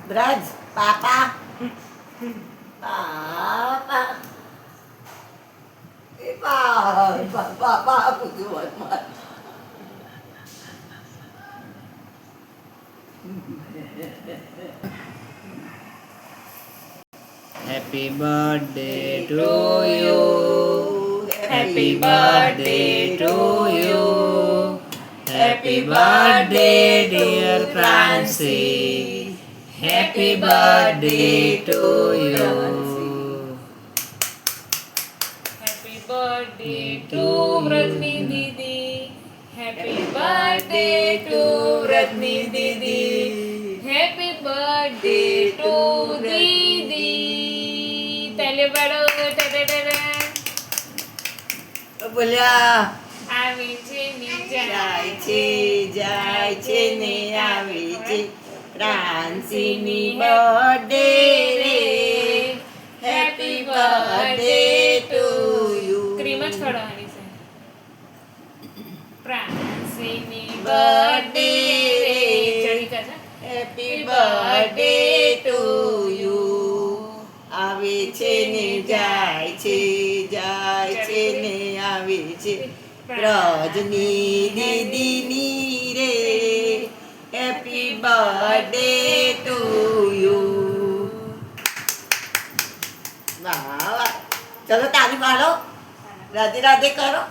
બ્રજ પાપા પાપા એ પાપા બધું વનમાં Happy birthday to you. Happy birthday to you. Happy birthday dear Francie. Happy birthday to you. Happy birthday to Ratni Didi. Happy birthday to Ratni Didi. Happy birthday to Didi. તાલે પાડો બોલ્યા આવે છે ને જાય છે ને આવે છે ફ્રાન્સીની બર્થડે રે happy birthday to you cream જ ખવડાવવાની છે ફ્રાન્સીની બર્થડે બર્થડે રે ચડી કા છે હેપી બર્થડે ટુ યુ આવે છે ને જાય છે ને આવે છે રજની દીદીની રે હેપી બર્થડે ટુ યુ વાહ વાહ ચલો તાળી પાડો રાધે રાધે કરો